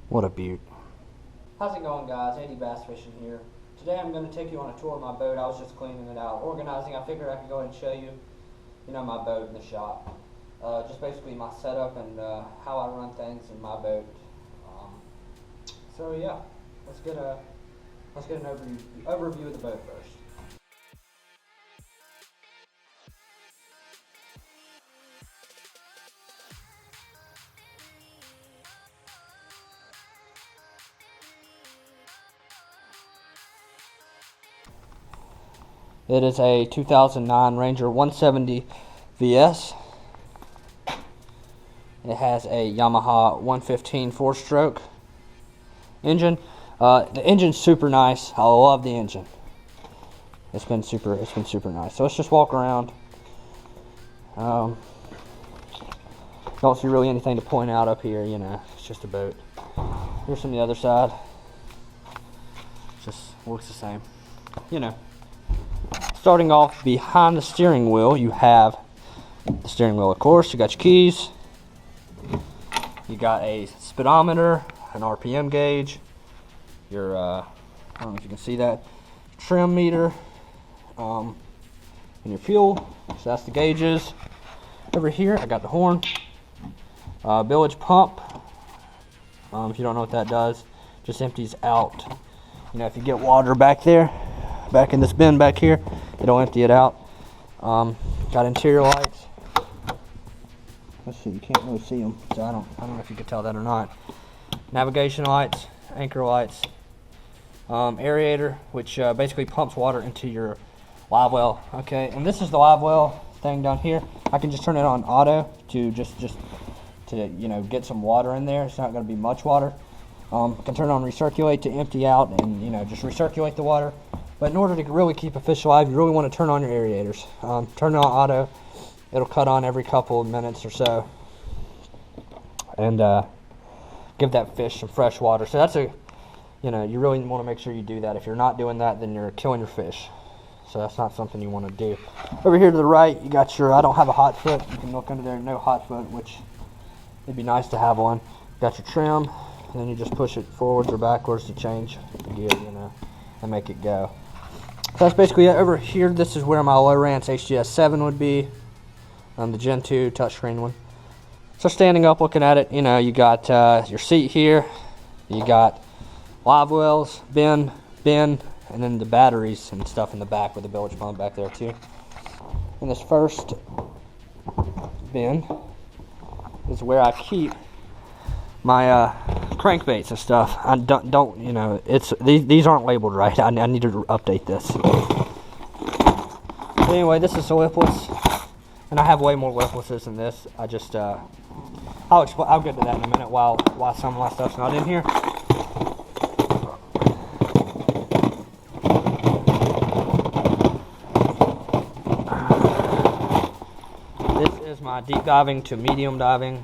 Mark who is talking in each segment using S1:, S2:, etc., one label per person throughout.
S1: What a beaut.
S2: How's it going, guys? Eddie Bass Fishing here. Today I'm going to take you on a tour of my boat. I was just cleaning it out, organizing. I figured I could go ahead and show you, my boat in the shop. Just basically my setup and how I run things in my boat. So yeah, let's get an overview of the boat first. It is a 2009 Ranger 170 VS. It has a Yamaha 115 4-stroke engine. The engine's super nice. I love the engine. It's been super nice. So let's just walk around. Don't see really anything to point out up here. It's just a boat. Here's from the other side. Just works the same. Starting off behind the steering wheel, you have the steering wheel, of course. You got your keys. You got a speedometer, an RPM gauge, your, I don't know if you can see that, trim meter, and your fuel. So that's the gauges. Over here, I got the horn, bilge pump. If you don't know what that does, just empties out. If you get water back there, back in this bin back here, it'll empty it out. Got interior lights. Let's see, you can't really see them, so I don't know if you can tell that or not. Navigation lights, anchor lights, aerator, which basically pumps water into your live well. Okay, and this is the live well thing down here. I can just turn it on auto to just to get some water in there. It's not going to be much water. I can turn on recirculate to empty out and just recirculate the water. But in order to really keep a fish alive, you really want to turn on your aerators. Turn it on auto. It'll cut on every couple of minutes or so. And give that fish some fresh water. So that's you really want to make sure you do that. If you're not doing that, then you're killing your fish. So that's not something you want to do. Over here to the right, you got your, I don't have a hot foot. You can look under there, no hot foot, which it'd be nice to have one. Got your trim, and then you just push it forwards or backwards to change the gear, and make it go. So that's basically it. Over here, this is where my Lowrance HGS 7 would be. The Gen 2 touchscreen one. So standing up, looking at it, you got your seat here. You got Livewells, bin, and then the batteries and stuff in the back with the bilge pump back there too. And this first bin is where I keep my crankbaits and stuff. I don't it's these aren't labeled right. I need to update this. But anyway, this is the lipless, and I have way more liplesses than this. I just I'll get to that in a minute while some of my stuff's not in here. This is my deep diving to medium diving.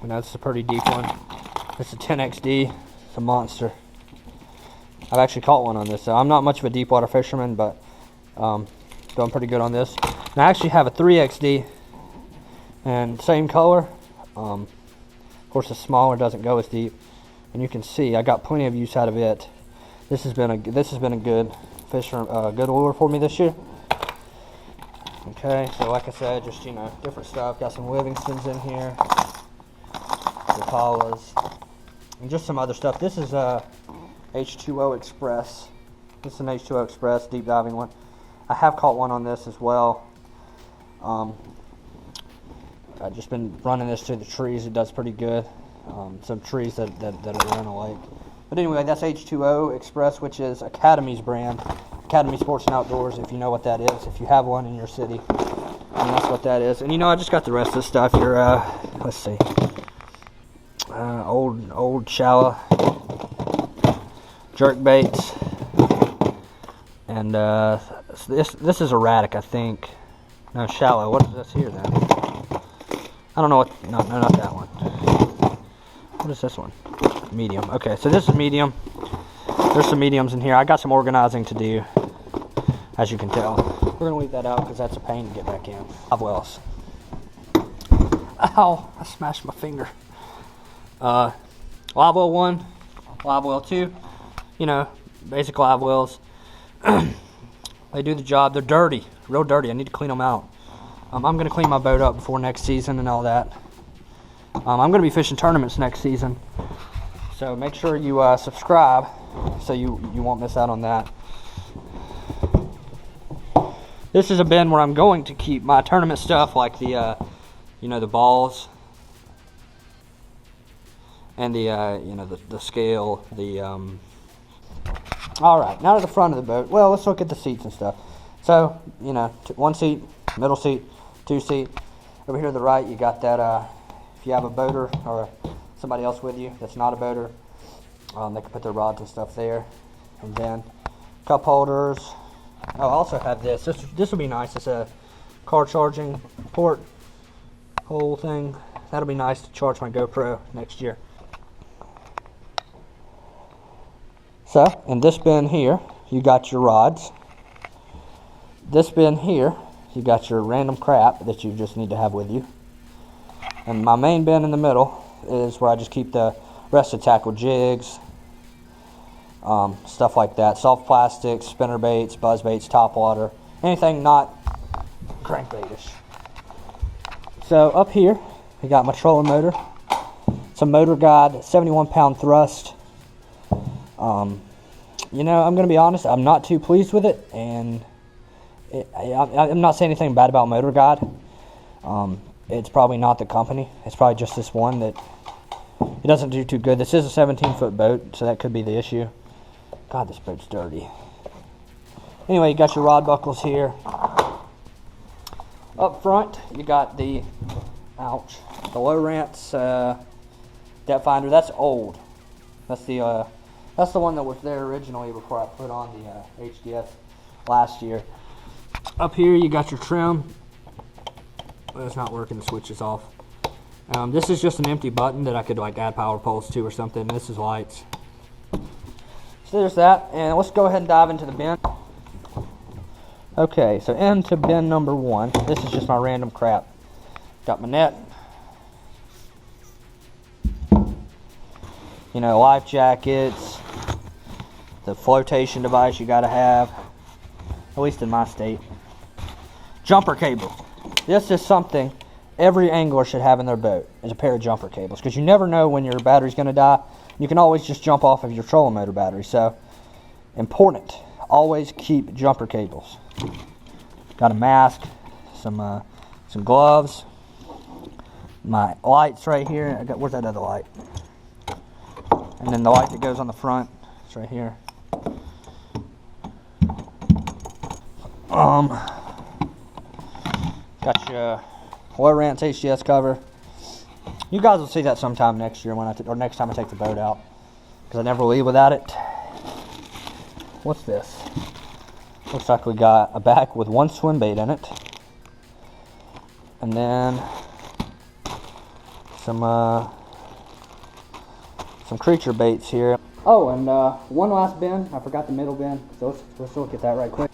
S2: That's a pretty deep one. It's a 10XD. It's a monster. I've actually caught one on this. So I'm not much of a deep water fisherman, but doing pretty good on this. And I actually have a 3XD, and same color. Of course, the smaller doesn't go as deep, and you can see I got plenty of use out of it. This has been a good fish, good lure for me this year. Okay, so like I said, just different stuff. Got some Livingstons in here, Impalas, and just some other stuff. This is a H2O Express. This is an H2O Express deep diving one. I have caught one on this as well. I've just been running this through the trees. It does pretty good. Some trees that are in a lake. But anyway, that's H2O Express, which is Academy's brand. Academy Sports and Outdoors, if you know what that is. If you have one in your city, and that's what that is. And I just got the rest of the stuff. Your let's see, old shallow jerk baits, and this is erratic, I think. No, shallow. What is this here then? I don't know what. No, not that one. What is this one? Medium. Okay, so this is medium. There's some mediums in here. I got some organizing to do, as you can tell. We're gonna leave that out because that's a pain to get back in. Livewells. Ow! I smashed my finger. Live well 1, live well 2, you know, basic live wells. They do the job. They're dirty, real dirty. I need to clean them out. I'm going to clean my boat up before next season and all that. I'm going to be fishing tournaments next season, so make sure you subscribe so you won't miss out on that. This is a bin where I'm going to keep my tournament stuff, like the you know, the balls and the you know, the scale, the all right, now to the front of the boat. Well, let's look at the seats and stuff. So, you know, 1 seat, middle seat, 2 seat. Over here to the right, you got that if you have a boater or somebody else with you that's not a boater, they can put their rods and stuff there. And then cup holders. I also have this. This will be nice. It's a car charging port whole thing. That'll be nice to charge my GoPro next year. So, in this bin here, you got your rods. This bin here, you got your random crap that you just need to have with you. And my main bin in the middle is where I just keep the rest of the tackle, jigs, stuff like that, soft plastics, spinner baits, buzz baits, top water, anything not crankbaitish. So up here, we got my trolling motor. It's a Motor Guide, 71-pound thrust. You know, I'm going to be honest, I'm not too pleased with it, and I'm not saying anything bad about Motor Guide. It's probably not the company. It's probably just this one that it doesn't do too good. This is a 17-foot boat, so that could be the issue. God, this boat's dirty. Anyway, you got your rod buckles here. Up front, you got the, ouch, the Low Rance depth finder. That's old. That's the one that was there originally before I put on the HDS last year. Up here, you got your trim. Well, it's not working. The switch is off. This is just an empty button that I could like add power poles to or something. This is lights. So there's that, and let's go ahead and dive into the bin. Okay, so into bin number 1. This is just my random crap. Got my net. You know, life jackets. The flotation device you gotta have, at least in my state. Jumper cable. This is something every angler should have in their boat, is a pair of jumper cables, because you never know when your battery's gonna die. You can always just jump off of your trolling motor battery. So, important. Always keep jumper cables. Got a mask, some gloves, my lights right here. Where's that other light? And then the light that goes on the front. It's right here. Got your Low Rance HDS cover. You guys will see that sometime next year or next time I take the boat out, because I never leave without it. What's this? Looks like we got a bag with 1 swim bait in it, and then some creature baits here. Oh, and one last bin. I forgot the middle bin, so let's look at that right quick.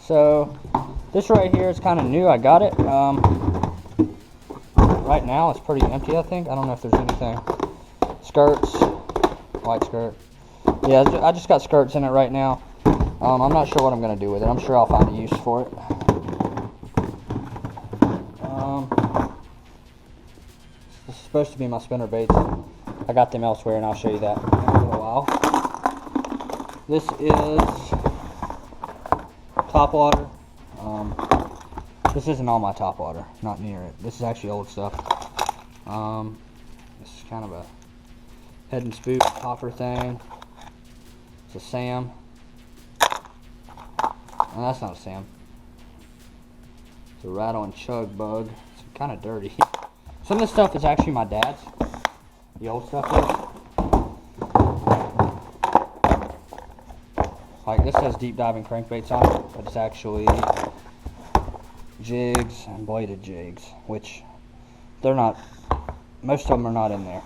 S2: So this right here is kind of new. I got it. Right now it's pretty empty, I think. I don't know if there's anything. Skirts, white skirt. Yeah, I just got skirts in it right now. I'm not sure what I'm going to do with it. I'm sure I'll find a use for it. This is supposed to be my spinner baits. I got them elsewhere, and I'll show you that in a little while. This is top water. This isn't all my top water, not near it. This is actually old stuff. This is kind of a head and spook hopper thing. It's a Sam. No, that's not a Sam. It's a rattle and chug bug. It's kind of dirty. Some of this stuff is actually my dad's. The old stuff is. Like this says deep diving crankbaits on it, but it's actually jigs and bladed jigs, which they're not, most of them are not in there.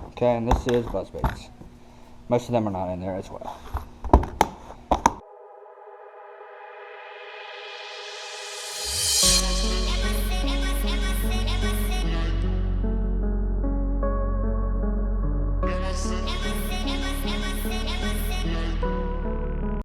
S2: Okay, and this is buzz baits. Most of them are not in there as well.